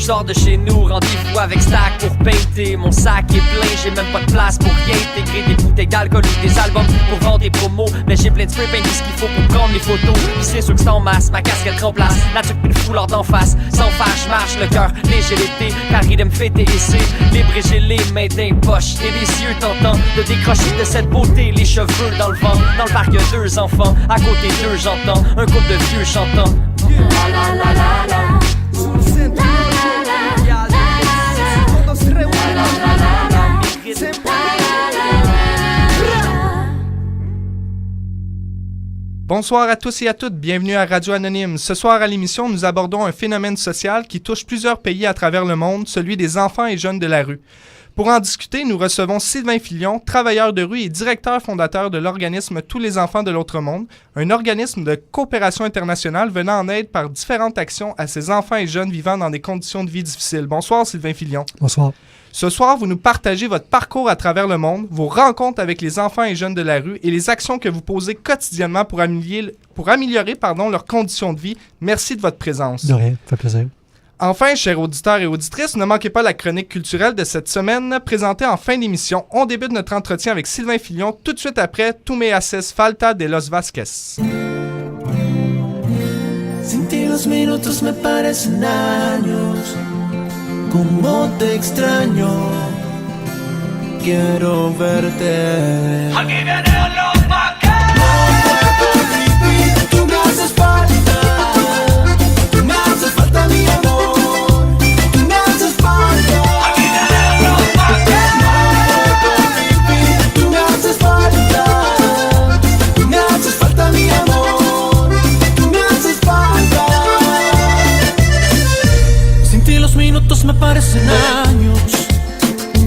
J'sors de chez nous, rendez-vous avec Stack pour painter. Mon sac est plein, j'ai même pas de place pour y intégrer des bouteilles d'alcool ou des albums pour vendre des promos. Mais j'ai plein de spray paint, tout ce qu'il faut pour prendre les photos. Pis c'est sûr que c'est en masse, ma casquette remplace la tuque pis le foulard d'en face. Sans faire, j'marche le cœur léger l'été, car il aime fêter et c'est libre et j'ai les mains dans les poches et les yeux tentant de décrocher de cette beauté, les cheveux dans le vent. Dans le parc y'a 2 enfants, à côté d'eux j'entends un couple de vieux chantant. La la la la la. Bonsoir à tous et à toutes, bienvenue à Radio Anonyme. Ce soir à l'émission, nous abordons un phénomène social qui touche plusieurs pays à travers le monde, celui des enfants et jeunes de la rue. Pour en discuter, nous recevons Sylvain Filion, travailleur de rue et directeur fondateur de l'organisme Tous les enfants de l'autre monde, un organisme de coopération internationale venant en aide par différentes actions à ces enfants et jeunes vivant dans des conditions de vie difficiles. Bonsoir Sylvain Filion. Bonsoir. Ce soir, vous nous partagez votre parcours à travers le monde, vos rencontres avec les enfants et jeunes de la rue et les actions que vous posez quotidiennement pour améliorer leurs conditions de vie. Merci de votre présence. De rien, ça fait plaisir. Enfin, chers auditeurs et auditrices, ne manquez pas la chronique culturelle de cette semaine présentée en fin d'émission. On débute notre entretien avec Sylvain Filion tout de suite après Tu me haces falta de Los Vázquez. Sin ti los minutos me parecen años. Como te extraño, quiero verte. Aquí vienen los vaqueros. No puedo vivir, tú me haces falta. Tú me haces falta mi amor. Tú me haces falta. Aquí vienen los vaqueros. No puedo vivir, tú me haces falta. Tú me haces falta mi amor. Tú me haces falta. Sin ti los minutos me parecen años.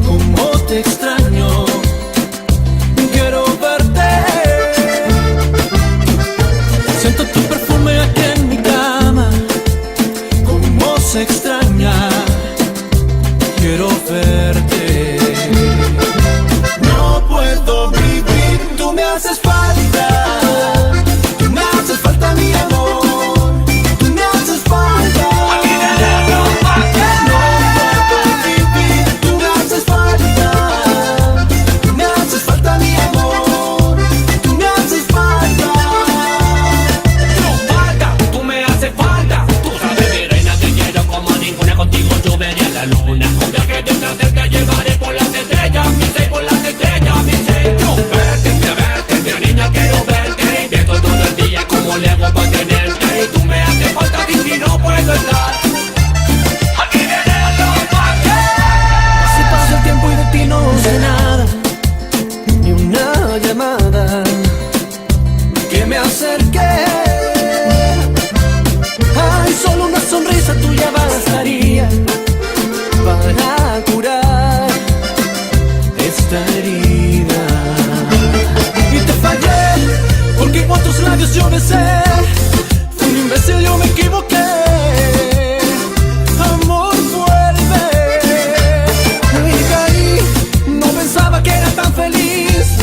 Como te extraño, quiero verte. Siento tu perfume aquí en mi cama. Como se extraña, quiero verte. No puedo vivir, tú me haces falta. Tú me haces falta mi amor. Tú me haces falta. Yo besé, fui un imbécil, yo me equivoqué. Amor, vuelve. Y caí, no pensaba que era tan feliz.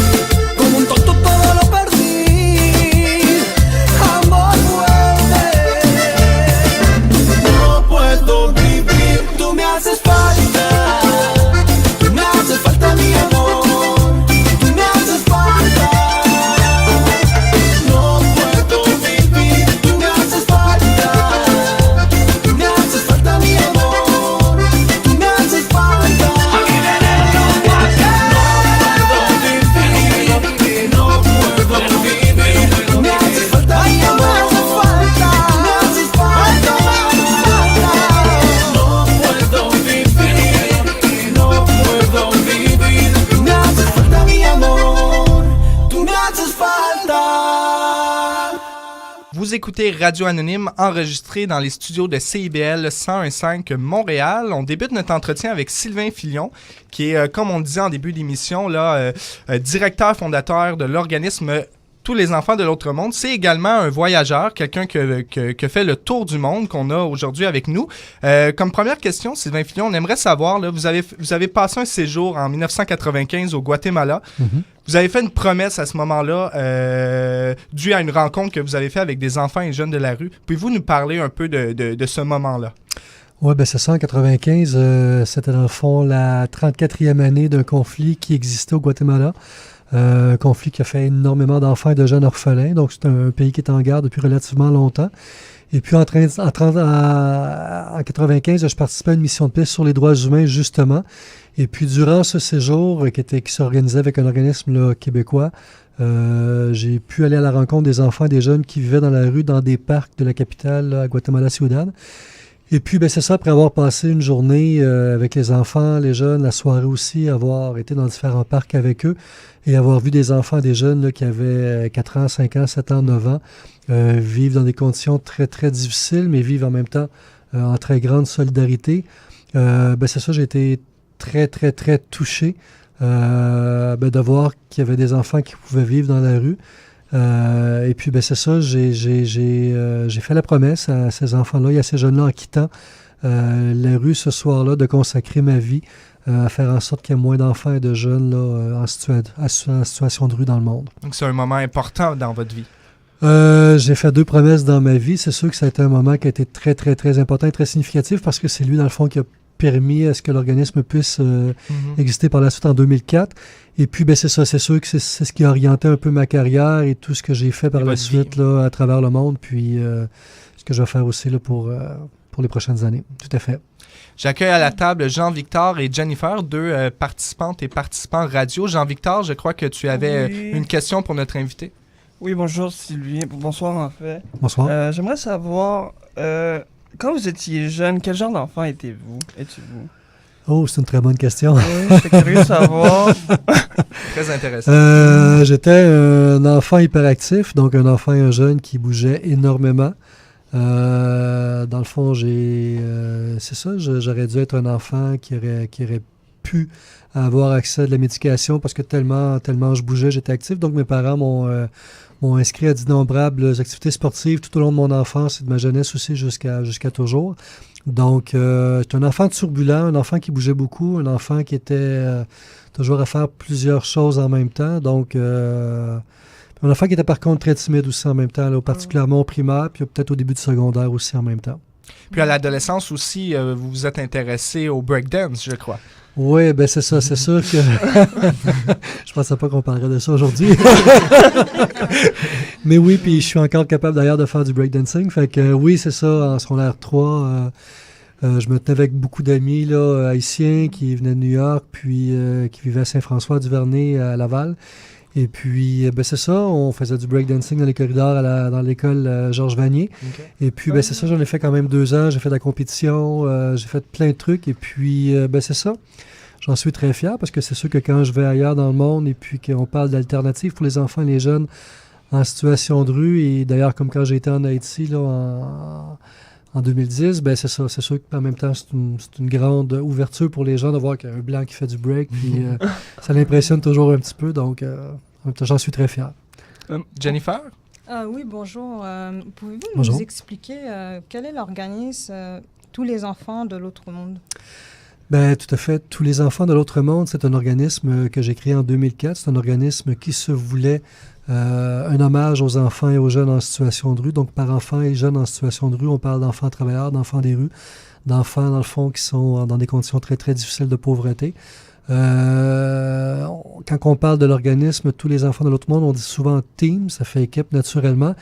Como un tonto todo lo perdí. Amor, vuelve. No puedo vivir, tú me haces falta. Tú me haces falta mi amor. Tú me haces falta. Vous écoutez Radio Anonyme, enregistré dans les studios de CIBL 101.5 Montréal. On débute notre entretien avec Sylvain Filion, qui est, comme on le disait en début d'émission, directeur fondateur de l'organisme Tous les enfants de l'autre monde. C'est également un voyageur, quelqu'un qui fait le tour du monde qu'on a aujourd'hui avec nous. Comme première question, Sylvain Filion, on aimerait savoir, là, vous avez passé un séjour en 1995 au Guatemala. Mm-hmm. Vous avez fait une promesse à ce moment-là, due à une rencontre que vous avez faite avec des enfants et jeunes de la rue. Pouvez-vous nous parler un peu de ce moment-là? Oui, ben c'est ça. En 95, c'était dans le fond la 34e année d'un conflit qui existait au Guatemala. Un conflit qui a fait énormément d'enfants et de jeunes orphelins. Donc, c'est un pays qui est en guerre depuis relativement longtemps. Et puis, en 95, je participais à une mission de paix sur les droits humains, justement. Et puis, durant ce séjour qui s'organisait avec un organisme là, québécois, j'ai pu aller à la rencontre des enfants et des jeunes qui vivaient dans la rue, dans des parcs de la capitale, là, à Guatemala Ciudad. Et puis, ben, c'est ça, après avoir passé une journée avec les enfants, les jeunes, la soirée aussi, avoir été dans différents parcs avec eux et avoir vu des enfants, des jeunes là, qui avaient 4 ans, 5 ans, 7 ans, 9 ans, vivre dans des conditions très, très difficiles, mais vivre en même temps en très grande solidarité. Ben, c'est ça, j'ai été très, très, très touché de voir qu'il y avait des enfants qui pouvaient vivre dans la rue. Et puis, ben, c'est ça, j'ai fait la promesse à ces enfants-là et à ces jeunes-là en quittant la rue ce soir-là de consacrer ma vie à faire en sorte qu'il y ait moins d'enfants et de jeunes là, en situation de rue dans le monde. Donc, c'est un moment important dans votre vie. J'ai fait 2 promesses dans ma vie. C'est sûr que ça a été un moment qui a été très, très, très important et très significatif parce que c'est lui, dans le fond, qui a permis à ce que l'organisme puisse exister par la suite en 2004. Et puis, ben, c'est ça, c'est sûr que c'est ce qui a orienté un peu ma carrière et tout ce que j'ai fait par la suite là, à travers le monde, puis ce que je vais faire aussi là, pour les prochaines années. Tout à fait. J'accueille à la table Jean-Victor et Jennifer, 2 participantes et participants radio. Jean-Victor, je crois que tu avais une question pour notre invité. Oui, bonjour Sylvie. Bonsoir en fait. Bonsoir. J'aimerais savoir, quand vous étiez jeune, quel genre d'enfant étiez-vous? Oh, c'est une très bonne question. Oui, j'étais curieux de savoir. Très intéressant. J'étais un enfant hyperactif, donc un enfant et un jeune qui bougeait énormément. Dans le fond, c'est ça, j'aurais dû être un enfant qui aurait pu avoir accès à de la médication parce que tellement je bougeais, j'étais actif. Donc, mes parents m'ont inscrit à d'innombrables activités sportives tout au long de mon enfance et de ma jeunesse aussi jusqu'à toujours. Donc, j'étais un enfant turbulent, un enfant qui bougeait beaucoup, un enfant qui était toujours à faire plusieurs choses en même temps. Donc, un enfant qui était par contre très timide aussi en même temps, là, particulièrement au primaire, puis peut-être au début du secondaire aussi en même temps. Puis à l'adolescence aussi, vous vous êtes intéressé au breakdance, je crois. Oui, ben c'est ça, c'est sûr que je pensais pas qu'on parlerait de ça aujourd'hui. Mais oui, puis je suis encore capable d'ailleurs de faire du breakdancing. Fait que oui, c'est ça, en secondaire 3, je me tenais avec beaucoup d'amis là, haïtiens qui venaient de New York, puis qui vivaient à Saint-François-du-Vernet à Laval. Et puis, ben c'est ça, on faisait du breakdancing dans les corridors dans l'école Georges Vanier. Okay. Et puis, ben c'est ça, j'en ai fait quand même 2 ans. J'ai fait de la compétition, j'ai fait plein de trucs. Et puis, ben c'est ça. J'en suis très fier parce que c'est sûr que quand je vais ailleurs dans le monde et puis qu'on parle d'alternatives pour les enfants et les jeunes en situation de rue, et d'ailleurs, comme quand j'ai été en Haïti là, en 2010, ben c'est ça. C'est sûr qu'en même temps, c'est une grande ouverture pour les gens de voir qu'il y a un blanc qui fait du break. Puis ça l'impressionne toujours un petit peu. Donc, en même temps, j'en suis très fier. Jennifer? Oui, bonjour. Pouvez-vous bonjour. nous expliquer quel est l'organisme Tous les enfants de l'autre monde? Ben, tout à fait. Tous les enfants de l'autre monde, c'est un organisme que j'ai créé en 2004. C'est un organisme qui se voulait un hommage aux enfants et aux jeunes en situation de rue. Donc, par enfants et jeunes en situation de rue, on parle d'enfants travailleurs, d'enfants des rues, d'enfants, dans le fond, qui sont dans des conditions très, très difficiles de pauvreté. Quand on parle de l'organisme Tous les enfants de l'autre monde, on dit souvent team, ça fait équipe naturellement.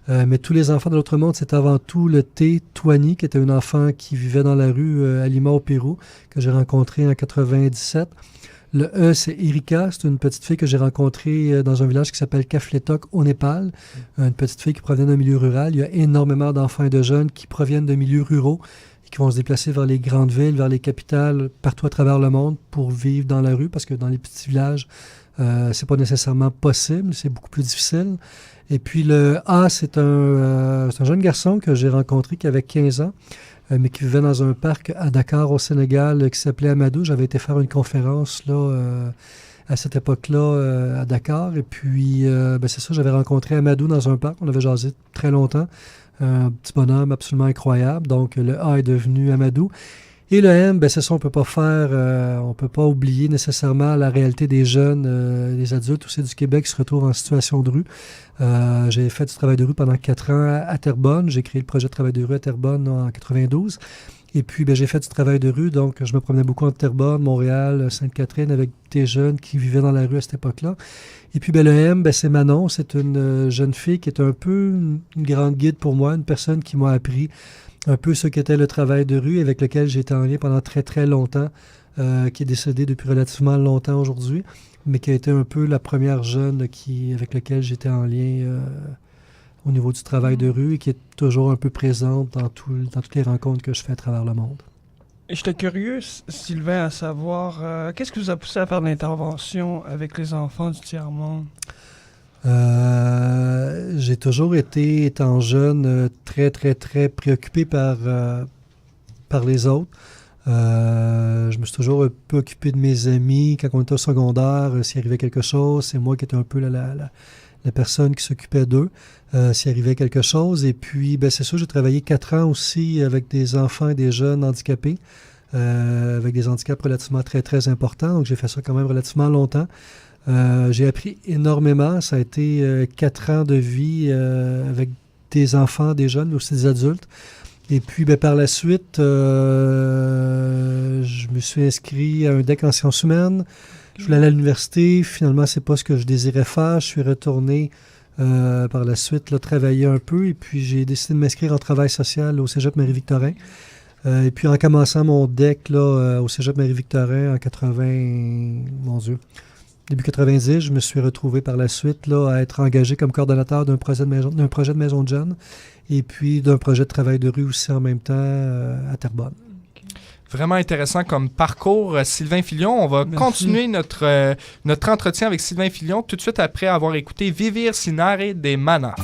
Mais Tous les enfants de l'autre monde, c'est avant tout le T. Touani, qui était un enfant qui vivait dans la rue à Lima, au Pérou, que j'ai rencontré en 97. Le E, c'est Erika, c'est une petite fille que j'ai rencontrée dans un village qui s'appelle Kafletok, au Népal. Une petite fille qui provient d'un milieu rural. Il y a énormément d'enfants et de jeunes qui proviennent de milieux ruraux et qui vont se déplacer vers les grandes villes, vers les capitales, partout à travers le monde pour vivre dans la rue, parce que dans les petits villages, c'est pas nécessairement possible, c'est beaucoup plus difficile. Et puis le A, c'est un jeune garçon que j'ai rencontré qui avait 15 ans, mais qui vivait dans un parc à Dakar, au Sénégal, qui s'appelait Amadou. J'avais été faire une conférence là à cette époque-là à Dakar. Et puis, ben c'est ça, j'avais rencontré Amadou dans un parc. On avait jasé très longtemps. Un petit bonhomme absolument incroyable. Donc, le A est devenu Amadou. Et le M, ben c'est ça, on peut pas oublier nécessairement la réalité des jeunes, des adultes aussi du Québec qui se retrouvent en situation de rue. J'ai fait du travail de rue pendant 4 ans à Terrebonne. J'ai créé le projet de travail de rue à Terrebonne en 92. Et puis, j'ai fait du travail de rue, donc je me promenais beaucoup entre Terrebonne, Montréal, Sainte-Catherine, avec des jeunes qui vivaient dans la rue à cette époque-là. Et puis, le M, c'est Manon, c'est une jeune fille qui est un peu une grande guide pour moi, une personne qui m'a appris un peu ce qu'était le travail de rue, avec lequel j'ai été en lien pendant très, très longtemps, qui est décédée depuis relativement longtemps aujourd'hui, mais qui a été un peu la première jeune avec laquelle j'étais en lien au niveau du travail de rue et qui est toujours un peu présente dans toutes les rencontres que je fais à travers le monde. Et j'étais curieux, Sylvain, à savoir, qu'est-ce qui vous a poussé à faire de l'intervention avec les enfants du tiers-monde? J'ai toujours été, étant jeune, très, très, très préoccupé par les autres. Je me suis toujours un peu occupé de mes amis. Quand on était au secondaire, s'il arrivait quelque chose, c'est moi qui étais un peu la personne qui s'occupait d'eux, s'il arrivait quelque chose. Et puis, c'est sûr, j'ai travaillé 4 ans aussi avec des enfants et des jeunes handicapés, avec des handicaps relativement très, très importants. Donc, j'ai fait ça quand même relativement longtemps. J'ai appris énormément. Ça a été 4 ans de vie avec des enfants, des jeunes, mais aussi des adultes. Et puis, par la suite, je me suis inscrit à un DEC en sciences humaines. Je voulais aller à l'université. Finalement, c'est pas ce que je désirais faire. Je suis retourné par la suite travailler un peu. Et puis, j'ai décidé de m'inscrire en travail social au Cégep Marie-Victorin. Et puis, en commençant mon DEC au Cégep Marie-Victorin en début 90, je me suis retrouvé par la suite à être engagé comme coordonnateur d'un projet de maison de jeunes et puis d'un projet de travail de rue aussi en même temps à Terrebonne. Vraiment intéressant comme parcours, Sylvain Filion. On va continuer notre entretien avec Sylvain Filion tout de suite après avoir écouté Vivir Sinare des Mana.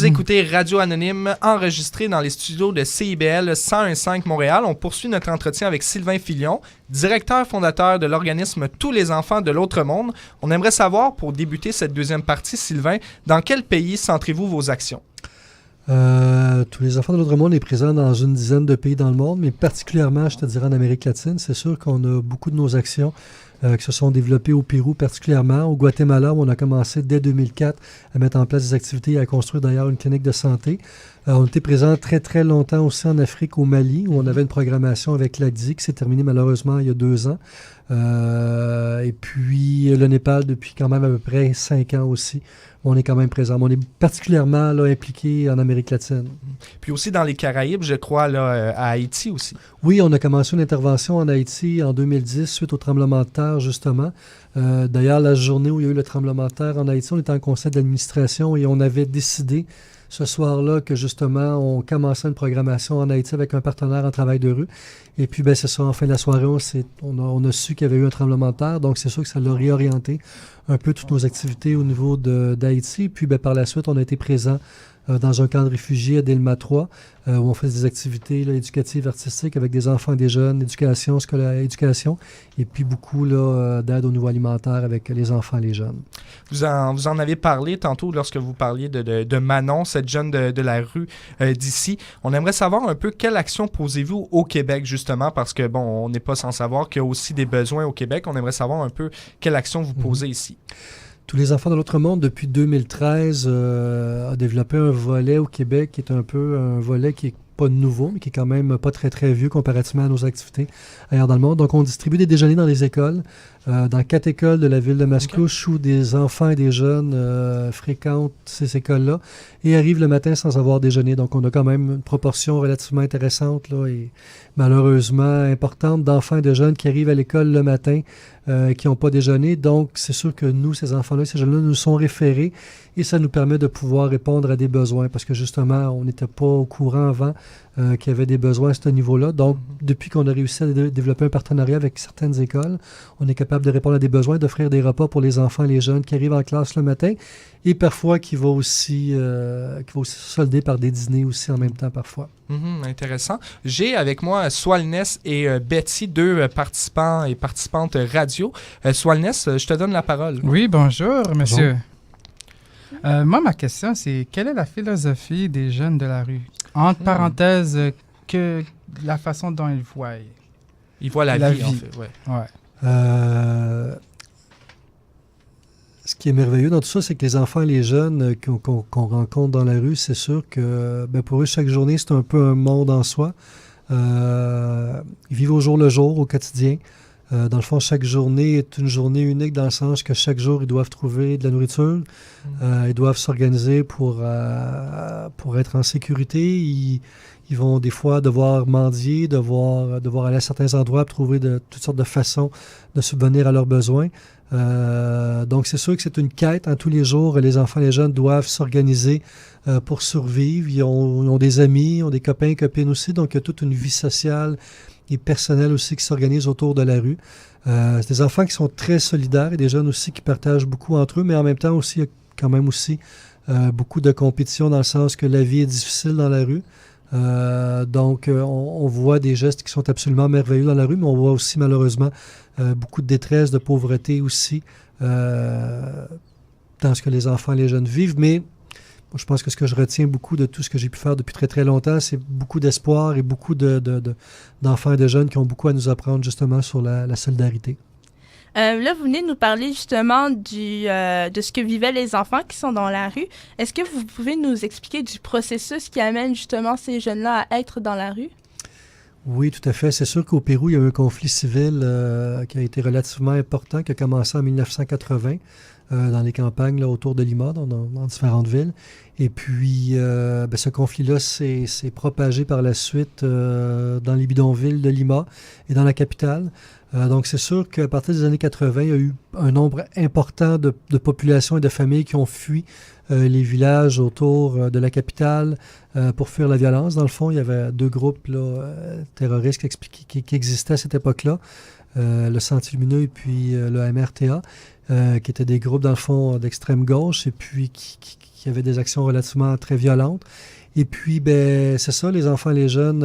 Vous écoutez Radio Anonyme, enregistré dans les studios de CIBL 101.5 Montréal. On poursuit notre entretien avec Sylvain Filion, directeur fondateur de l'organisme Tous les enfants de l'autre monde. On aimerait savoir, pour débuter cette deuxième partie, Sylvain, dans quel pays centrez-vous vos actions? Tous les enfants de l'autre monde est présent dans une dizaine de pays dans le monde, mais particulièrement, je te dirais, en Amérique latine. C'est sûr qu'on a beaucoup de nos actions qui se sont développées au Pérou particulièrement. Au Guatemala, où on a commencé dès 2004 à mettre en place des activités et à construire d'ailleurs une clinique de santé. On était présent très, très longtemps aussi en Afrique, au Mali, où on avait une programmation avec l'ACDI qui s'est terminée malheureusement il y a 2 ans. Et puis le Népal depuis quand même à peu près 5 ans aussi. On est quand même présent. On est particulièrement là, impliqué en Amérique latine. Puis aussi dans les Caraïbes, je crois, là, à Haïti aussi. Oui, on a commencé une intervention en Haïti en 2010 suite au tremblement de terre, justement. D'ailleurs, la journée où il y a eu le tremblement de terre en Haïti, on était en conseil d'administration et on avait décidé ce soir-là que justement, on commençait une programmation en Haïti avec un partenaire en travail de rue. Et puis, c'est ça, en fin de la soirée, on a su qu'il y avait eu un tremblement de terre. Donc, c'est sûr que ça l'a réorienté un peu toutes nos activités au niveau d'Haïti. Puis, par la suite, on a été présent dans un camp de réfugiés à Delma 3, où on fait des activités là, éducatives, artistiques avec des enfants et des jeunes, éducation, et puis beaucoup d'aide au niveau alimentaire avec les enfants et les jeunes. Vous en avez parlé tantôt lorsque vous parliez de Manon, cette jeune de la rue d'ici. On aimerait savoir un peu quelle action posez-vous au Québec, justement, parce que, on n'est pas sans savoir qu'il y a aussi des besoins au Québec. On aimerait savoir un peu quelle action vous posez ici. Tous les enfants de l'autre monde, depuis 2013, a développé un volet au Québec qui est un peu un volet qui est pas nouveau, mais qui est quand même pas très, très vieux comparativement à nos activités ailleurs dans le monde. Donc, on distribue des déjeuners dans les écoles, dans 4 écoles de la ville de Mascouche, où des enfants et des jeunes fréquentent ces écoles-là et arrivent le matin sans avoir déjeuné. Donc, on a quand même une proportion relativement intéressante là, et malheureusement importante d'enfants et de jeunes qui arrivent à l'école le matin qui n'ont pas déjeuné. Donc, c'est sûr que nous, ces enfants-là, ces jeunes-là, nous sont référés et ça nous permet de pouvoir répondre à des besoins parce que justement, on n'était pas au courant avant qu'il y avait des besoins à ce niveau-là. Donc, depuis qu'on a réussi à développer un partenariat avec certaines écoles, on est capable de répondre à des besoins, d'offrir des repas pour les enfants et les jeunes qui arrivent en classe le matin et parfois qui va aussi se solder par des dîners aussi en même temps parfois. Intéressant. J'ai avec moi Swalness et Betty, 2 participants et participantes radio. Swalness, je te donne la parole. Oui, bonjour, monsieur. Moi, ma question, c'est quelle est la philosophie des jeunes de la rue? Entre parenthèses, que la façon dont ils voient. Ils voient la vie, en fait. Ce qui est merveilleux dans tout ça, c'est que les enfants et les jeunes qu'on rencontre dans la rue, c'est sûr que pour eux, chaque journée, c'est un peu un monde en soi. Ils vivent au jour le jour, au quotidien. Dans le fond, chaque journée est une journée unique dans le sens que chaque jour, ils doivent trouver de la nourriture. Ils doivent s'organiser pour être en sécurité. Ils vont des fois devoir mendier, devoir aller à certains endroits pour trouver toutes sortes de façons de subvenir à leurs besoins. Donc, c'est sûr que c'est une quête. Tous les jours, les enfants et les jeunes doivent s'organiser pour survivre. Ils ont des amis, ils ont des copains et copines aussi. Donc, il y a toute une vie sociale et personnelle aussi qui s'organise autour de la rue. C'est des enfants qui sont très solidaires et des jeunes aussi qui partagent beaucoup entre eux, mais en même temps aussi, il y a quand même aussi beaucoup de compétition dans le sens que la vie est difficile dans la rue. Donc, on voit des gestes qui sont absolument merveilleux dans la rue, mais on voit aussi malheureusement beaucoup de détresse, de pauvreté aussi dans ce que les enfants et les jeunes vivent. Mais moi, je pense que ce que je retiens beaucoup de tout ce que j'ai pu faire depuis très très longtemps, c'est beaucoup d'espoir et beaucoup d'enfants et de jeunes qui ont beaucoup à nous apprendre justement sur la solidarité. Là, vous venez de nous parler justement de ce que vivaient les enfants qui sont dans la rue. Est-ce que vous pouvez nous expliquer du processus qui amène justement ces jeunes-là à être dans la rue? Oui, tout à fait. C'est sûr qu'au Pérou, il y a eu un conflit civil qui a été relativement important, qui a commencé en 1980 dans les campagnes là, autour de Lima, dans différentes villes. Et puis, ce conflit-là s'est propagé par la suite dans les bidonvilles de Lima et dans la capitale. Donc, c'est sûr qu'à partir des années 80, il y a eu un nombre important de populations et de familles qui ont fui les villages autour de la capitale pour fuir la violence. Dans le fond, il y avait 2 groupes là, terroristes qui existaient à cette époque-là. le Sentier lumineux et puis le MRTA, qui étaient des groupes, dans le fond, d'extrême gauche et puis qui avaient des actions relativement très violentes. Et puis, ben, c'est ça, les enfants, les jeunes,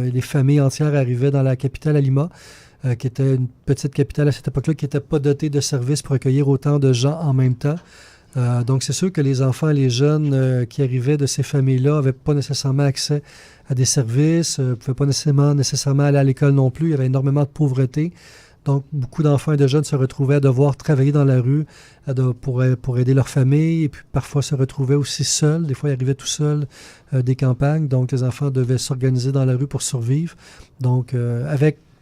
les familles entières arrivaient dans la capitale à Lima, qui était une petite capitale à cette époque-là, qui n'était pas dotée de services pour accueillir autant de gens en même temps. Donc, c'est sûr que les enfants et les jeunes qui arrivaient de ces familles-là n'avaient pas nécessairement accès à des services, ne pouvaient pas nécessairement aller à l'école non plus. Il y avait énormément de pauvreté. Donc, beaucoup d'enfants et de jeunes se retrouvaient à devoir travailler dans la rue pour aider leur famille et puis parfois se retrouvaient aussi seuls. Des fois, ils arrivaient tout seuls des campagnes. Donc, les enfants devaient s'organiser dans la rue pour survivre. Donc,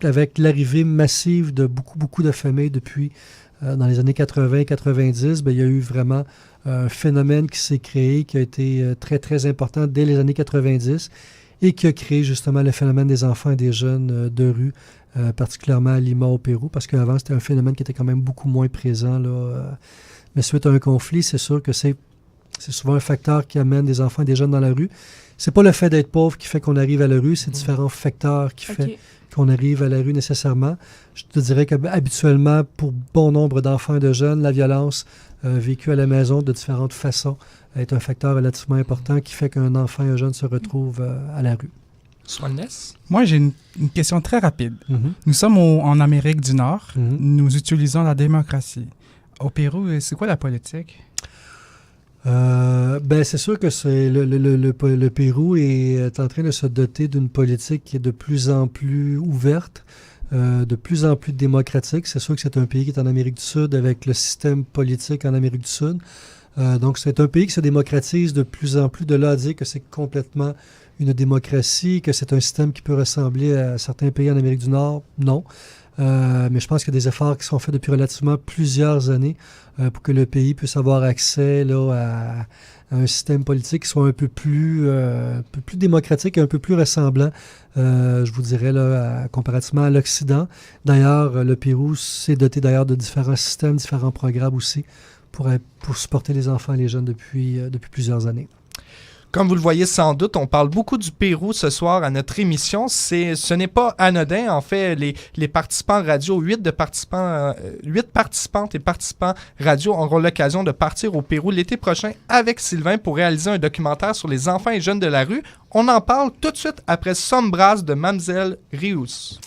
avec l'arrivée massive de beaucoup de familles depuis dans les années 80-90, ben, il y a eu vraiment un phénomène qui s'est créé, qui a été très, très important dès les années 90 et qui a créé justement le phénomène des enfants et des jeunes de rue, particulièrement à Lima, au Pérou, parce qu'avant, c'était un phénomène qui était quand même beaucoup moins présent, là. Mais suite à un conflit, c'est sûr que c'est souvent un facteur qui amène des enfants et des jeunes dans la rue. C'est pas le fait d'être pauvre qui fait qu'on arrive à la rue, c'est différents facteurs qui fait qu'on arrive à la rue nécessairement. Je te dirais qu'habituellement, pour bon nombre d'enfants et de jeunes, la violence vécue à la maison de différentes façons est un facteur relativement important qui fait qu'un enfant et un jeune se retrouvent à la rue. Soilness? Moi, j'ai une question très rapide. Mm-hmm. Nous sommes en Amérique du Nord. Mm-hmm. Nous utilisons la démocratie. Au Pérou, c'est quoi la politique? Ben, c'est sûr que le Pérou est en train de se doter d'une politique qui est de plus en plus ouverte, de plus en plus démocratique. C'est sûr que c'est un pays qui est en Amérique du Sud avec le système politique en Amérique du Sud. Donc, c'est un pays qui se démocratise de plus en plus. De là à dire que c'est complètement une démocratie, que c'est un système qui peut ressembler à certains pays en Amérique du Nord, non. Mais je pense qu'il y a des efforts qui sont faits depuis relativement plusieurs années pour que le pays puisse avoir accès là, à un système politique qui soit un peu plus démocratique et un peu plus ressemblant, je vous dirais, là, comparativement à l'Occident. D'ailleurs, le Pérou s'est doté d'ailleurs de différents systèmes, différents programmes aussi pour supporter les enfants et les jeunes depuis plusieurs années. Comme vous le voyez sans doute, on parle beaucoup du Pérou ce soir à notre émission. Ce n'est pas anodin. En fait, les participants radio, 8 participantes et participants radio auront l'occasion de partir au Pérou l'été prochain avec Sylvain pour réaliser un documentaire sur les enfants et jeunes de la rue. On en parle tout de suite après Sombras de Mamzelle Rius.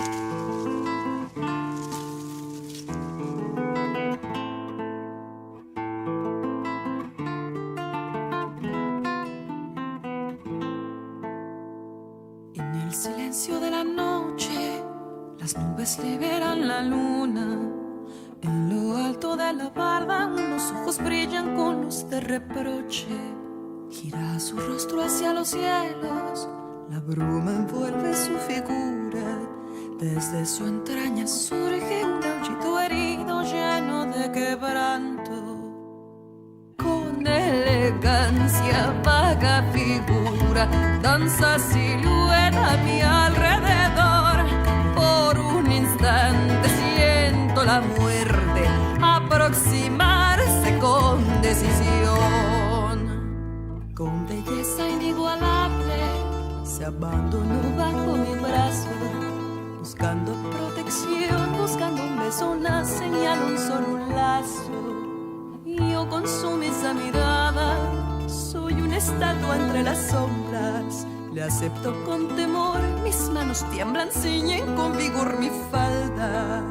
El silencio de la noche, las nubes liberan la luna. En lo alto de la barda, unos ojos brillan con luz de reproche. Gira su rostro hacia los cielos, la bruma envuelve su figura. Desde su entraña surge un aullido herido lleno de quebranto. Con elegancia, vaga figura, danza silueta a mi alrededor. Por un instante siento la muerte aproximarse con decisión. Con belleza inigualable se abandonó bajo mi brazo, buscando protección, buscando un beso, una señal, un solo un lazo. Yo con sumisa mirada soy una estatua entre las sombras. Le acepto con temor, mis manos tiemblan, ciñen con vigor mi falda.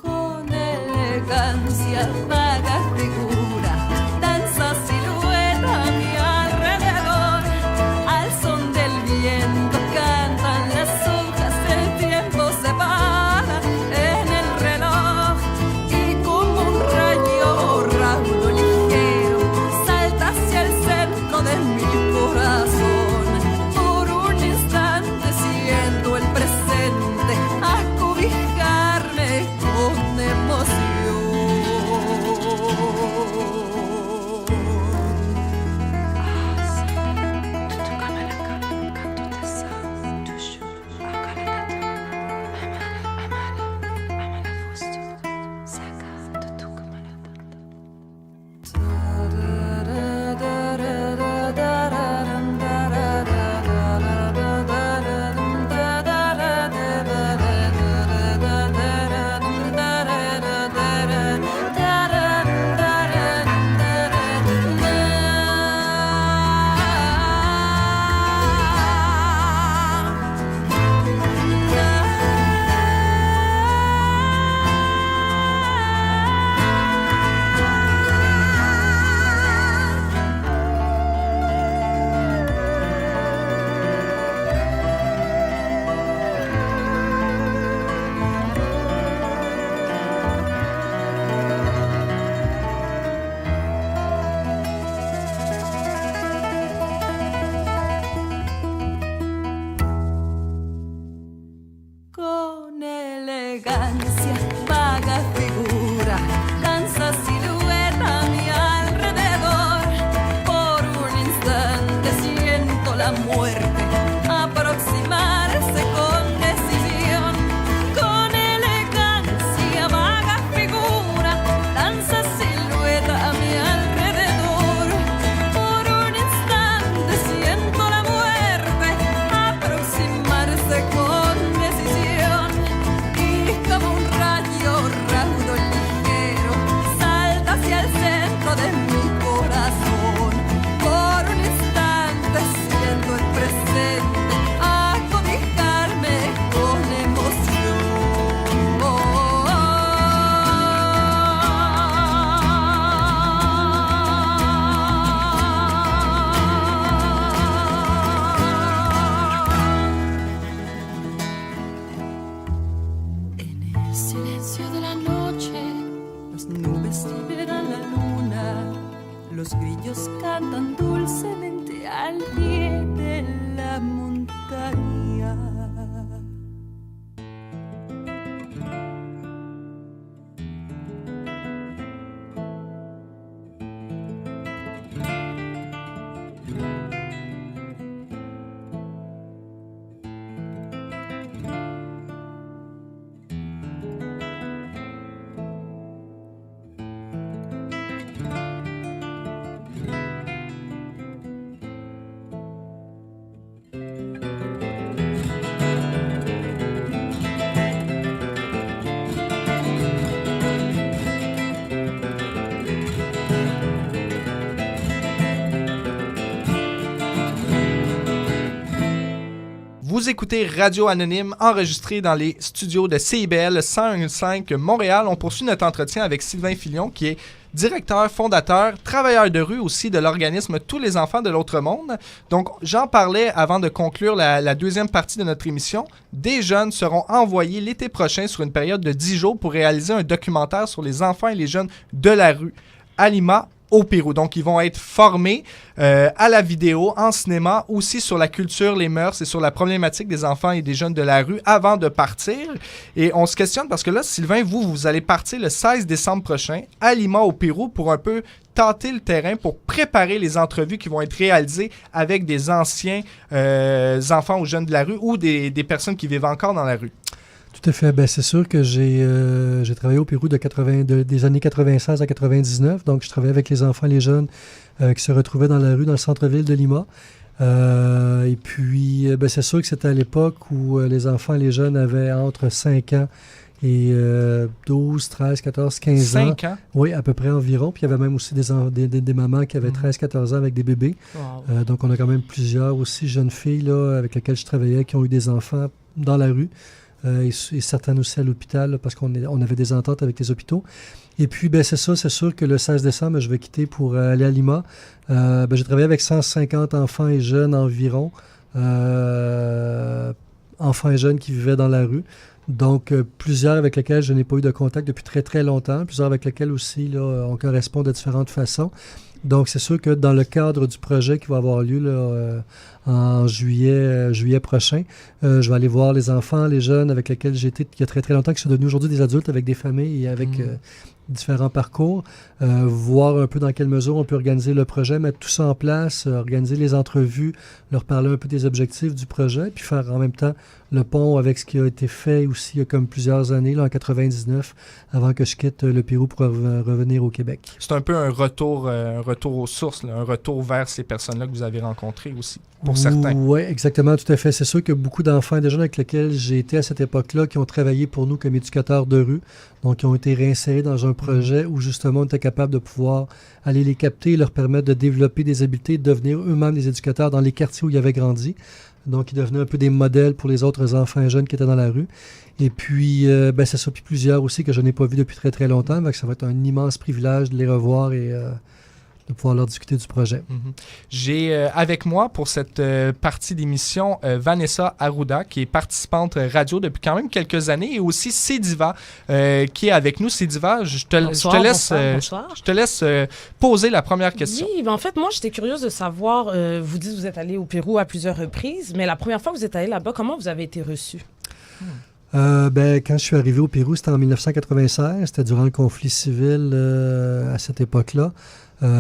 Con elegancia, vaga figura, danza silueta a mi alrededor. Al son del viento cantan las hojas, el tiempo se para en el reloj. Y como un rayo raudo ligero salta hacia el centro de mi corazón. Por un instante siento el presente acobijarme con emoción. elegancia, vaga figura, danza silueta a mi alrededor. Por un instante siento la muerte aproximarse con decisión. Con elegancia, vaga figura, danza silueta a mi alrededor. Por un instante siento la muerte aproximarse con decisión. Y como un rayo raudo ligero salta hacia el centro de mi corazón. Por un instante siento el presente acobijarme con emoción. En el silencio de la noche, las nubes liberan la luna, los grillos cantan dulcemente al pie de la montaña. Vous écoutez Radio Anonyme, enregistré dans les studios de CIBL 101.5 Montréal. On poursuit notre entretien avec Sylvain Filion, qui est directeur, fondateur, travailleur de rue aussi de l'organisme Tous les enfants de l'autre monde. Donc, j'en parlais avant de conclure la deuxième partie de notre émission. Des jeunes seront envoyés l'été prochain sur une période de 10 jours pour réaliser un documentaire sur les enfants et les jeunes de la rue à Lima, au Pérou. Donc, ils vont être formés à la vidéo, en cinéma, aussi sur la culture, les mœurs et sur la problématique des enfants et des jeunes de la rue avant de partir. Et on se questionne parce que là, Sylvain, vous allez partir le 16 décembre prochain à Lima, au Pérou, pour un peu tâter le terrain, pour préparer les entrevues qui vont être réalisées avec des anciens enfants ou jeunes de la rue ou des personnes qui vivent encore dans la rue. Tout à fait. Ben, c'est sûr que j'ai travaillé au Pérou des années 96 à 99. Donc, je travaillais avec les enfants et les jeunes qui se retrouvaient dans la rue, dans le centre-ville de Lima. Et puis, ben, c'est sûr que c'était à l'époque où les enfants et les jeunes avaient entre 5 ans et 12, 13, 14, 15 ans. 5 ans? Oui, à peu près environ. Puis il y avait même aussi des mamans qui avaient 13, 14 ans avec des bébés. Wow. Donc, on a quand même plusieurs aussi jeunes filles là, avec lesquelles je travaillais qui ont eu des enfants dans la rue. Et certaines aussi à l'hôpital là, parce qu'on avait des ententes avec les hôpitaux. Et puis, ben, c'est sûr que le 16 décembre, je vais quitter pour aller à Lima. Ben, j'ai travaillé avec 150 enfants et jeunes environ, enfants et jeunes qui vivaient dans la rue. Donc, plusieurs avec lesquels je n'ai pas eu de contact depuis très, très longtemps. Plusieurs avec lesquels aussi là, on correspond de différentes façons. Donc, c'est sûr que dans le cadre du projet qui va avoir lieu là, en juillet prochain, je vais aller voir les enfants, les jeunes avec lesquels j'ai été il y a très, très longtemps, qui sont devenus aujourd'hui des adultes avec des familles et avec différents parcours, voir un peu dans quelle mesure on peut organiser le projet, mettre tout ça en place, organiser les entrevues, leur parler un peu des objectifs du projet, puis faire en même temps le pont avec ce qui a été fait aussi il y a comme plusieurs années, là, en 99, avant que je quitte le Pérou pour revenir au Québec. C'est un peu un retour aux sources, là, un retour vers ces personnes-là que vous avez rencontrées aussi, pour certains. Oui, exactement, tout à fait. C'est sûr que beaucoup d'enfants et de jeunes avec lesquels j'ai été à cette époque-là qui ont travaillé pour nous comme éducateurs de rue, donc qui ont été réinsérés dans un projet où justement on était capable de pouvoir aller les capter et leur permettre de développer des habiletés, de devenir eux-mêmes des éducateurs dans les quartiers où ils avaient grandi. Donc, ils devenaient un peu des modèles pour les autres enfants et jeunes qui étaient dans la rue. Et puis, ben, c'est ça. Puis plusieurs aussi que je n'ai pas vus depuis très, très longtemps. Donc, ça va être un immense privilège de les revoir et de pouvoir leur discuter du projet. J'ai avec moi pour cette partie d'émission Vanessa Arruda, qui est participante radio depuis quand même quelques années, et aussi Cédiva, qui est avec nous. Cédiva, je te laisse poser la première question. Oui, ben en fait, moi, j'étais curieuse de savoir, vous dites que vous êtes allé au Pérou à plusieurs reprises, mais la première fois que vous êtes allé là-bas, comment vous avez été reçu? Quand je suis arrivé au Pérou, c'était en 1996. C'était durant le conflit civil à cette époque-là.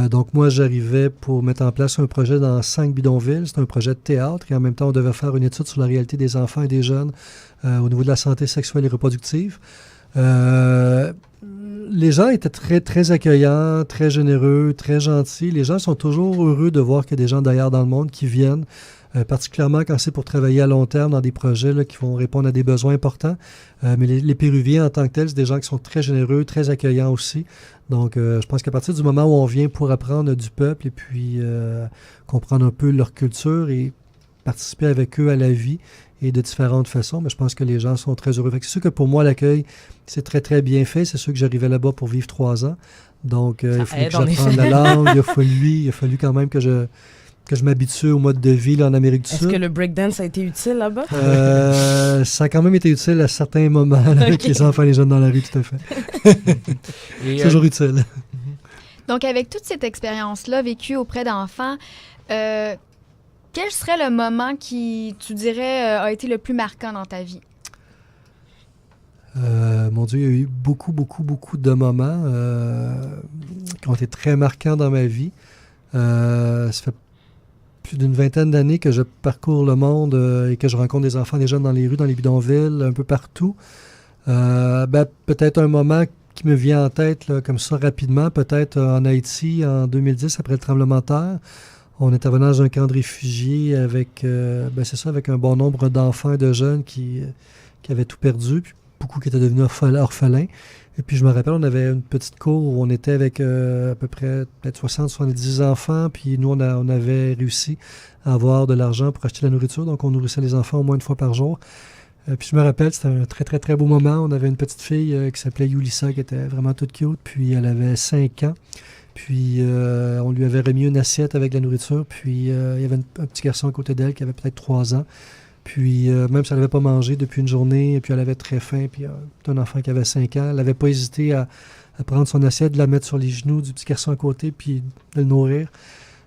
Donc moi, j'arrivais pour mettre en place un projet dans 5 bidonvilles. C'était un projet de théâtre et en même temps, on devait faire une étude sur la réalité des enfants et des jeunes au niveau de la santé sexuelle et reproductive. Les gens étaient très, très accueillants, très généreux, très gentils. Les gens sont toujours heureux de voir qu'il y a des gens d'ailleurs dans le monde qui viennent, particulièrement quand c'est pour travailler à long terme dans des projets là, qui vont répondre à des besoins importants. Mais les Péruviens en tant que tels, c'est des gens qui sont très généreux, très accueillants aussi. Donc, je pense qu'à partir du moment où on vient pour apprendre du peuple et puis comprendre un peu leur culture et participer avec eux à la vie et de différentes façons, mais je pense que les gens sont très heureux. Fait que c'est sûr que pour moi, l'accueil, c'est très, très bien fait. C'est sûr que j'arrivais là-bas pour vivre 3 ans. Donc, il fallait que j'apprenne la langue. Il a fallu quand même que je m'habitue au mode de vie là, en Amérique du Sud. Est-ce que le breakdance a été utile là-bas? Ça a quand même été utile à certains moments là, avec les enfants et les jeunes dans la rue, tout à fait. C'est toujours utile. Donc, avec toute cette expérience-là vécue auprès d'enfants, quel serait le moment qui, tu dirais, a été le plus marquant dans ta vie? Mon Dieu, il y a eu beaucoup, beaucoup, beaucoup de moments qui ont été très marquants dans ma vie. Ça fait plus d'une 20aine d'années que je parcours le monde et que je rencontre des enfants, des jeunes dans les rues, dans les bidonvilles, un peu partout. Peut-être un moment qui me vient en tête là, comme ça rapidement, peut-être en Haïti en 2010, après le tremblement de terre. On intervenait dans un camp de réfugiés avec, avec un bon nombre d'enfants et de jeunes qui avaient tout perdu, puis beaucoup qui étaient devenus orphelins. Et puis je me rappelle, on avait une petite cour où on était avec à peu près peut-être 60-70 enfants, puis nous, on avait réussi à avoir de l'argent pour acheter la nourriture, donc on nourrissait les enfants au moins une fois par jour. Puis je me rappelle, c'était un très, très, très beau moment. On avait une petite fille qui s'appelait Yulissa, qui était vraiment toute cute, puis elle avait 5 ans. Puis on lui avait remis une assiette avec de la nourriture, puis il y avait un petit garçon à côté d'elle qui avait peut-être 3 ans. Puis même si elle n'avait pas mangé depuis une journée, et puis elle avait très faim, puis un enfant qui avait 5 ans, elle n'avait pas hésité à prendre son assiette, de la mettre sur les genoux du petit garçon à côté, puis de le nourrir.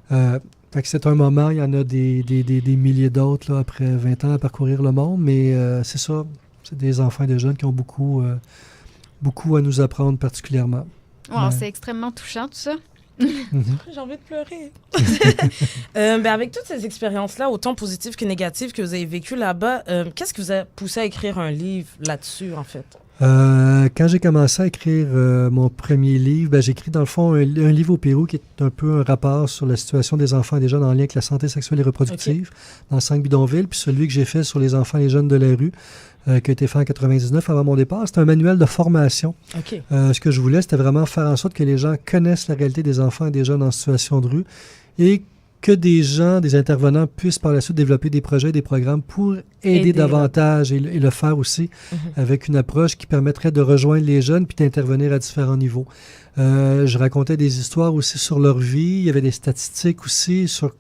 Fait que c'est un moment, il y en a des milliers d'autres là, après 20 ans à parcourir le monde, mais c'est ça, c'est des enfants et des jeunes qui ont beaucoup à nous apprendre particulièrement. Wow, c'est extrêmement touchant tout ça. J'ai envie de pleurer. Avec toutes ces expériences-là, autant positives que négatives que vous avez vécues là-bas, qu'est-ce qui vous a poussé à écrire un livre là-dessus, en fait? Quand j'ai commencé à écrire mon premier livre, j'ai écrit dans le fond un livre au Pérou qui est un peu un rapport sur la situation des enfants et des jeunes en lien avec la santé sexuelle et reproductive dans 5 bidonvilles, puis celui que j'ai fait sur les enfants et les jeunes de la rue, qui a été fait en 99 avant mon départ. C'était un manuel de formation. Ce que je voulais, c'était vraiment faire en sorte que les gens connaissent la réalité des enfants et des jeunes en situation de rue et que des intervenants puissent par la suite développer des projets, des programmes pour aider davantage et le faire aussi avec une approche qui permettrait de rejoindre les jeunes puis d'intervenir à différents niveaux. Je racontais des histoires aussi sur leur vie. Il y avait des statistiques aussi sur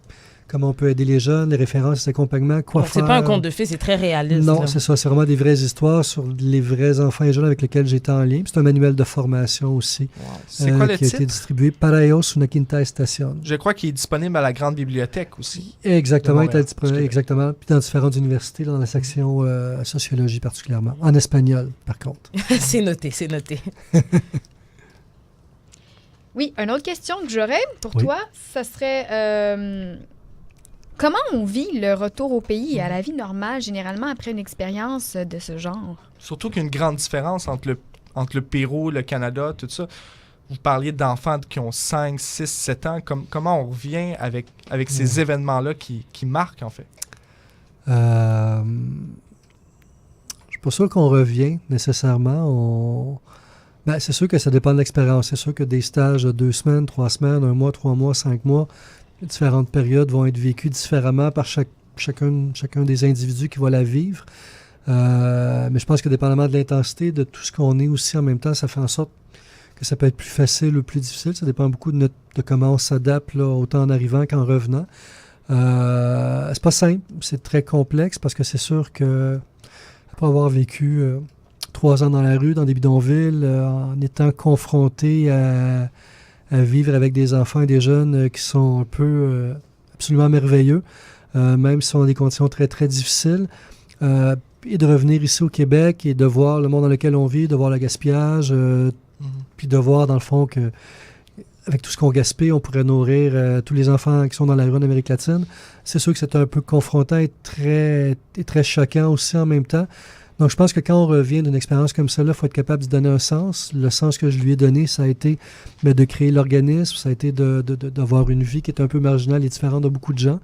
comment on peut aider les jeunes, les références, les accompagnements, quoi faire. C'est pas un conte de fées, c'est très réaliste. Non, c'est ça. C'est vraiment des vraies histoires sur les vrais enfants et jeunes avec lesquels j'étais en lien. Puis c'est un manuel de formation aussi. C'est quoi le titre? Qui a été distribué par Ellos una quinta estación. Je crois qu'il est disponible à la grande bibliothèque aussi. Exactement, il est disponible, exactement. Puis dans différentes universités, dans la section sociologie particulièrement. En espagnol, par contre. C'est noté, c'est noté. Oui, une autre question que j'aurais pour toi, ça serait... Comment on vit le retour au pays et à la vie normale, généralement, après une expérience de ce genre? Surtout qu'il y a une grande différence entre le Pérou, le Canada, tout ça. Vous parliez d'enfants qui ont 5, 6, 7 ans. Comment on revient avec ces événements-là qui marquent, en fait? Je suis pas sûr qu'on revient nécessairement. C'est sûr que ça dépend de l'expérience. C'est sûr que des stages de 2 semaines, 3 semaines, 1 mois, 3 mois, 5 mois... différentes périodes vont être vécues différemment par chacun des individus qui va la vivre. Mais je pense que dépendamment de l'intensité, de tout ce qu'on est aussi en même temps, ça fait en sorte que ça peut être plus facile ou plus difficile. Ça dépend beaucoup de comment on s'adapte là, autant en arrivant qu'en revenant. C'est pas simple, c'est très complexe parce que c'est sûr que après avoir vécu 3 ans dans la rue, dans des bidonvilles, en étant confronté à vivre avec des enfants et des jeunes qui sont un peu absolument merveilleux, même si on a des conditions très, très difficiles. et de revenir ici au Québec et de voir le monde dans lequel on vit, de voir le gaspillage, puis de voir dans le fond que avec tout ce qu'on gaspille, on pourrait nourrir tous les enfants qui sont dans la rue en Amérique latine. C'est sûr que c'est un peu confrontant et très choquant aussi en même temps. Donc, je pense que quand on revient d'une expérience comme celle-là, il faut être capable de donner un sens. Le sens que je lui ai donné, ça a été de créer l'organisme, ça a été d'avoir une vie qui est un peu marginale et différente de beaucoup de gens,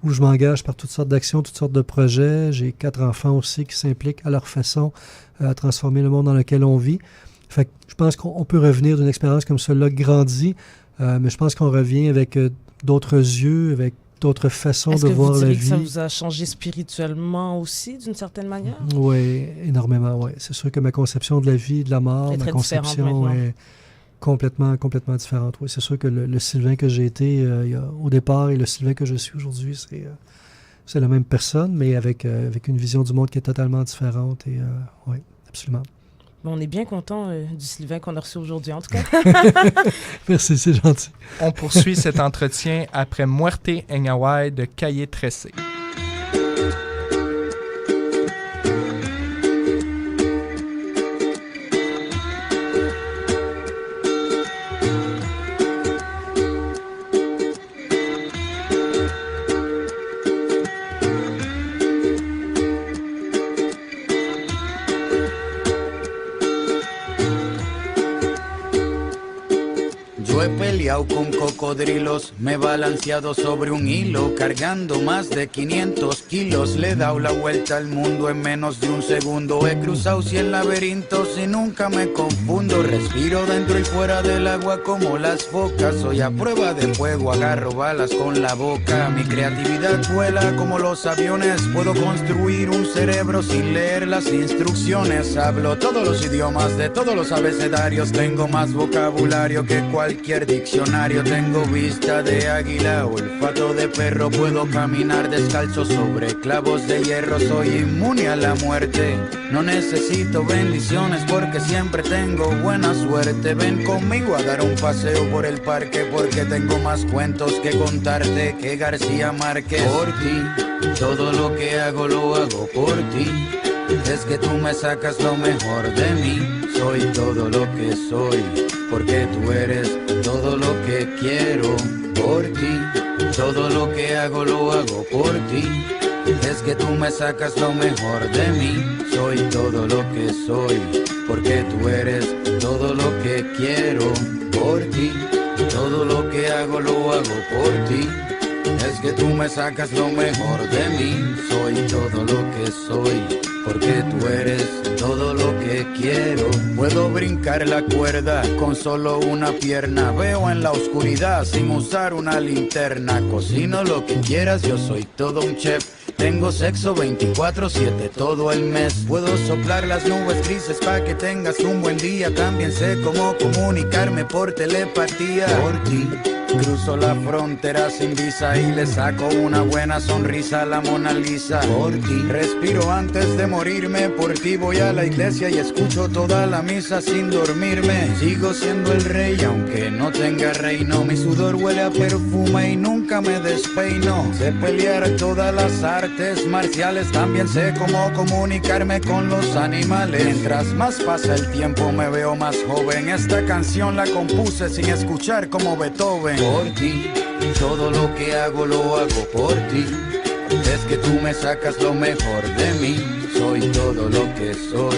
où je m'engage par toutes sortes d'actions, toutes sortes de projets. J'ai 4 enfants aussi qui s'impliquent à leur façon à transformer le monde dans lequel on vit. Fait que je pense qu'on peut revenir d'une expérience comme celle-là grandie, mais je pense qu'on revient avec d'autres yeux, avec d'autres façons de voir la vie. Est-ce que vous direz que ça vous a changé spirituellement aussi, d'une certaine manière? Oui, énormément, oui. C'est sûr que ma conception de la vie, de la mort, ma conception est complètement différente. Oui, c'est sûr que le Sylvain que j'ai été au départ et le Sylvain que je suis aujourd'hui, c'est la même personne, mais avec une vision du monde qui est totalement différente. Et oui, absolument. On est bien content du Sylvain qu'on a reçu aujourd'hui, en tout cas. Merci, c'est gentil. On poursuit cet entretien après Muerte en Hawaii de Calle 13. Yo he peleado con cocodrilos, me he balanceado sobre un hilo, cargando más de 500 kilos. Le he dado la vuelta al mundo en menos de un segundo. He cruzado 100 laberintos y nunca me confundo. Respiro dentro y fuera del agua como las focas. Soy a prueba de fuego, agarro balas con la boca. Mi creatividad vuela como los aviones. Puedo construir un cerebro sin leer las instrucciones. Hablo todos los idiomas de todos los abecedarios. Tengo más vocabulario que cualquier diccionario. Tengo vista de águila, olfato de perro. Puedo caminar descalzo sobre clavos de hierro. Soy inmune a la muerte. No necesito bendiciones porque siempre tengo buena suerte. Ven conmigo a dar un paseo por el parque porque tengo más cuentos que contarte que García Márquez. Por ti, todo lo que hago lo hago por ti. Es que tú me sacas lo mejor de mí. Soy todo lo que soy porque tú eres todo lo que quiero. Por ti, todo lo que hago lo hago por ti. Es que tú me sacas lo mejor de mí. Soy todo lo que soy porque tú eres todo lo que quiero. Por ti, todo lo que hago lo hago por ti. Es que tú me sacas lo mejor de mí. Soy todo lo que soy porque tú eres todo lo que quiero. Puedo brincar la cuerda con solo una pierna. Veo en la oscuridad sin usar una linterna. Cocino lo que quieras, yo soy todo un chef. Tengo sexo 24/7 todo el mes. Puedo soplar las nubes grises para que tengas un buen día. También sé cómo comunicarme por telepatía. Por ti cruzo la frontera sin visa y le saco una buena sonrisa a la Mona Lisa. Por ti respiro antes de morirme. Por ti voy a la iglesia y escucho toda la misa sin dormirme. Sigo siendo el rey aunque no tenga reino. Mi sudor huele a perfume y nunca me despeino. Sé pelear todas las artes marciales. También sé cómo comunicarme con los animales. Mientras más pasa el tiempo me veo más joven. Esta canción la compuse sin escuchar como Beethoven. Por ti, todo lo que hago lo hago por ti. Es que tú me sacas lo mejor de mí. Soy todo lo que soy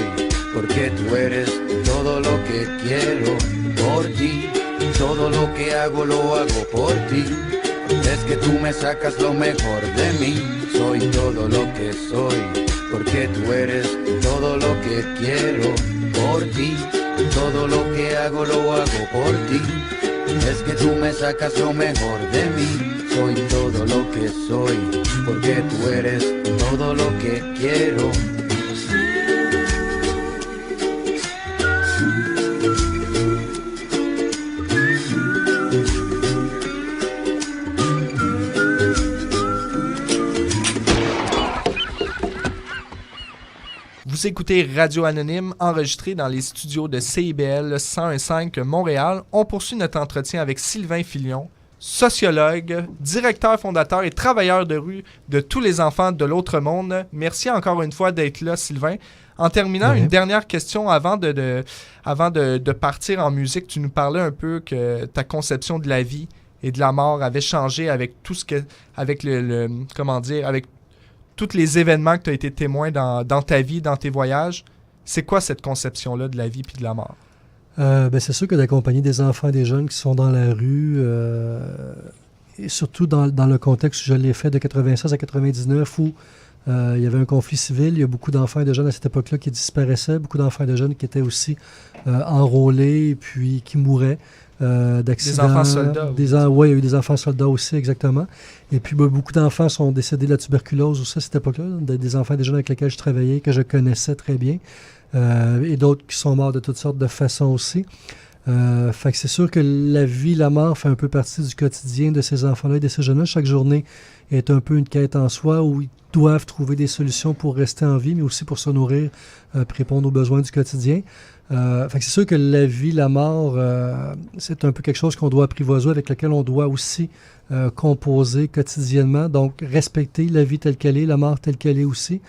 porque tú eres todo lo que quiero. Por ti, todo lo que hago lo hago por ti. Es que tú me sacas lo mejor de mí. Soy todo lo que soy porque tú eres todo lo que quiero. Por ti, todo lo que hago lo hago por ti. Es que tú me sacas lo mejor de mí. Soy todo lo que soy porque tú eres todo lo que quiero. Vous écoutez Radio Anonyme, enregistré dans les studios de CIBL 101.5 Montréal. On poursuit notre entretien avec Sylvain Filion, sociologue, directeur fondateur et travailleur de rue de tous les enfants de l'autre monde. Merci encore une fois d'être là, Sylvain. En terminant, une dernière question avant de partir en musique. Tu nous parlais un peu que ta conception de la vie et de la mort avait changé avec tout ce que, avec avec tous les événements que tu as été témoin dans ta vie, dans tes voyages. C'est quoi cette conception-là de la vie puis de la mort? C'est sûr que d'accompagner des enfants et des jeunes qui sont dans la rue, et surtout dans le contexte où je l'ai fait de 96 à 99, où il y avait un conflit civil, il y a beaucoup d'enfants et de jeunes à cette époque-là qui disparaissaient, beaucoup d'enfants et de jeunes qui étaient aussi enrôlés et puis qui mouraient d'accidents. Des enfants soldats. Oui, il y a eu des enfants soldats aussi, exactement. Et puis beaucoup d'enfants sont décédés de la tuberculose aussi à cette époque-là, des enfants et des jeunes avec lesquels je travaillais, que je connaissais très bien. Et d'autres qui sont morts de toutes sortes de façons aussi. Fait que c'est sûr que la vie, la mort fait un peu partie du quotidien de ces enfants-là et de ces jeunes-là. Chaque journée est un peu une quête en soi où ils doivent trouver des solutions pour rester en vie, mais aussi pour se nourrir, pour répondre aux besoins du quotidien. Fait que c'est sûr que la vie, la mort, c'est un peu quelque chose qu'on doit apprivoiser, avec lequel on doit aussi composer quotidiennement. Donc, respecter la vie telle qu'elle est, la mort telle qu'elle est aussi.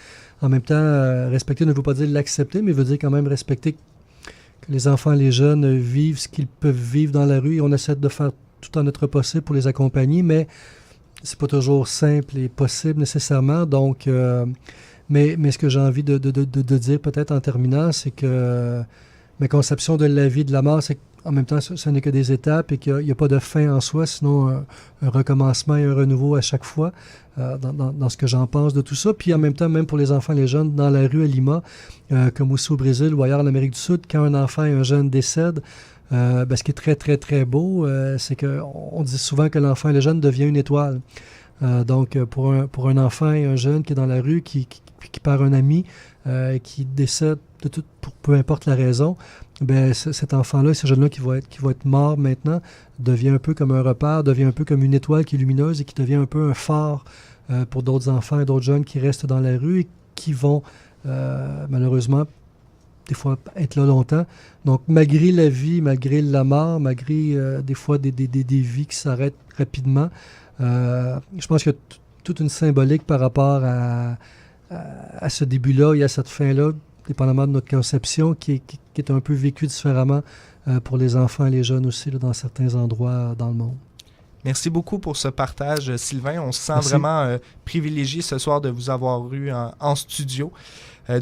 En même temps, respecter ne veut pas dire l'accepter, mais veut dire quand même respecter que les enfants et les jeunes vivent ce qu'ils peuvent vivre dans la rue et on essaie de faire tout en notre possible pour les accompagner, mais c'est pas toujours simple et possible nécessairement. Donc, mais ce que j'ai envie de dire peut-être en terminant, c'est que ma conception de la vie et de la mort, c'est qu'en même temps, ce n'est que des étapes et qu'il n'y a pas de fin en soi, sinon un recommencement et un renouveau à chaque fois dans ce que j'en pense de tout ça. Puis en même temps, même pour les enfants et les jeunes, dans la rue à Lima, comme aussi au Brésil ou ailleurs en Amérique du Sud, quand un enfant et un jeune décèdent, ce qui est très, très, très beau, c'est qu'on dit souvent que l'enfant et le jeune devient une étoile. Donc, pour un enfant et un jeune qui est dans la rue, qui perd un ami, qui décède pour peu importe la raison, cet enfant-là, ce jeune-là qui va être mort maintenant, devient un peu comme un repère, devient un peu comme une étoile qui est lumineuse et qui devient un peu un phare pour d'autres enfants et d'autres jeunes qui restent dans la rue et qui vont malheureusement des fois être là longtemps. Donc, malgré la vie, malgré la mort, malgré des fois des vies qui s'arrêtent rapidement, je pense qu'il y a toute une symbolique par rapport à ce début-là et à cette fin-là, dépendamment de notre conception, qui est un peu vécue différemment pour les enfants et les jeunes aussi là, dans certains endroits dans le monde. Merci beaucoup pour ce partage, Sylvain. On se sent vraiment privilégié ce soir de vous avoir eu en studio.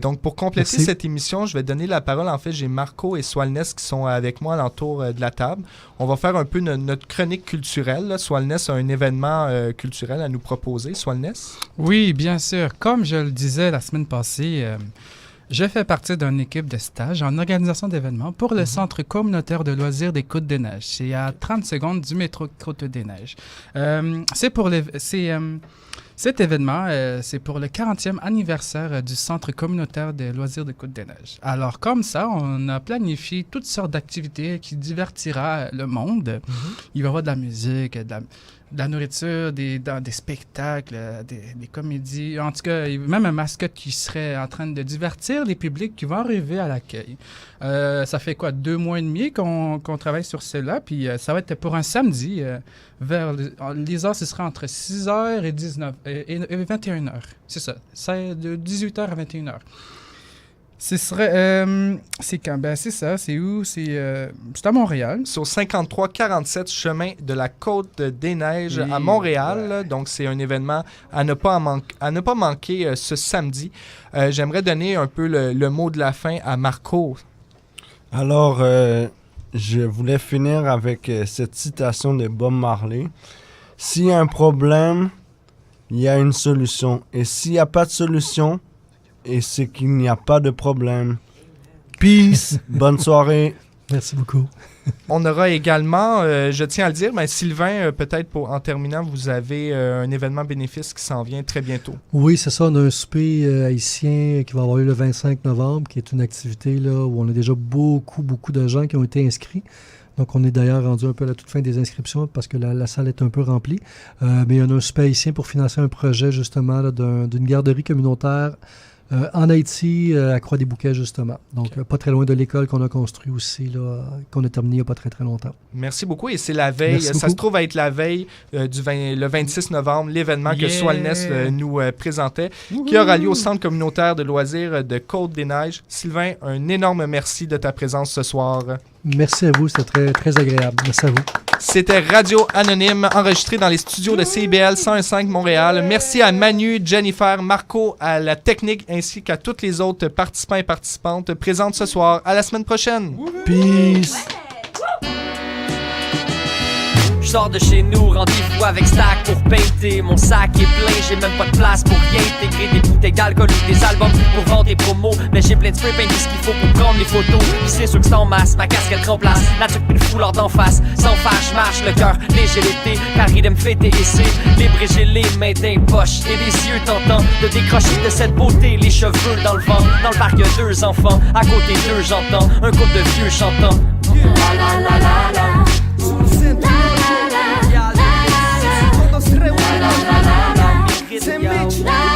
Donc, pour compléter cette émission, je vais donner la parole. En fait, j'ai Marco et Swalnes qui sont avec moi alentour de la table. On va faire un peu notre chronique culturelle. Là. Swalnes a un événement culturel à nous proposer. Swalnes? Oui, bien sûr. Comme je le disais la semaine passée, je fais partie d'une équipe de stage en organisation d'événements pour le Centre communautaire de loisirs des Côtes-des-Neiges. C'est à 30 secondes du métro Côtes-des-Neiges. Cet événement, c'est pour le 40e anniversaire du Centre communautaire des loisirs des Côtes-des-Neiges. Alors, comme ça, on a planifié toutes sortes d'activités qui divertira le monde. Il va y avoir de la musique, de la nourriture, des spectacles, des comédies. En tout cas, même un mascotte qui serait en train de divertir les publics qui vont arriver à l'accueil. Ça fait 2 mois et demi qu'on travaille sur cela, puis ça va être pour un samedi. Vers les heures, ce sera entre 6h et 21h. C'est ça. C'est de 18h à 21h. Ce serait... c'est quand? C'est ça. C'est où? C'est à Montréal. C'est au 5347 chemin de la Côte-des-Neiges à Montréal. Ouais. Donc, c'est un événement à ne pas manquer ce samedi. J'aimerais donner un peu le mot de la fin à Marco. Alors, je voulais finir avec cette citation de Bob Marley. S'il y a un problème, il y a une solution. Et s'il n'y a pas de solution, et c'est qu'il n'y a pas de problème. Peace. Bonne soirée. Merci beaucoup. On aura également, je tiens à le dire, mais Sylvain, peut-être en terminant, vous avez un événement bénéfice qui s'en vient très bientôt. Oui, c'est ça. On a un souper haïtien qui va avoir lieu le 25 novembre, qui est une activité là, où on a déjà beaucoup de gens qui ont été inscrits. Donc, on est d'ailleurs rendu un peu à la toute fin des inscriptions parce que la salle est un peu remplie. Mais on a un souper haïtien pour financer un projet, justement, là, d'une garderie communautaire En Haïti, à Croix-des-Bouquets, justement. Donc, pas très loin de l'école qu'on a construite aussi, là, qu'on a terminée il n'y a pas très, très longtemps. Merci beaucoup. Et c'est la veille, Merci ça beaucoup. se trouve à être la veille le 26 novembre, l'événement que Soilness nous présentait, qui aura lieu au Centre communautaire de loisirs de Côte-des-Neiges. Sylvain, un énorme merci de ta présence ce soir. Merci à vous, c'était très, très agréable. Merci à vous. C'était Radio Anonyme, enregistré dans les studios de CIBL 101.5 Montréal. Merci à Manu, Jennifer, Marco, à la technique, ainsi qu'à tous les autres participants et participantes présentes ce soir. À la semaine prochaine. Peace. Je sors de chez nous, rendez-vous avec Stack pour painter. Mon sac est plein, j'ai même pas de place pour y intégrer des bouteilles d'alcool ou des albums pour vendre des promos. Mais j'ai plein de spray paint, tout ce qu'il faut pour prendre les photos. Puis c'est sûr que c'est en masse, ma casquette remplace la tuque puis le foulard d'en face. Sans faire, je marche le cœur léger l'été, car il aime fêter et c'est libre et j'ai les mains d'un poche et les yeux tentant de décrocher de cette beauté, les cheveux dans le vent. Dans le parc, y'a 2 enfants, à côté d'eux j'entends un couple de vieux chantant. La la la la la. Se reúnen, se mezclan.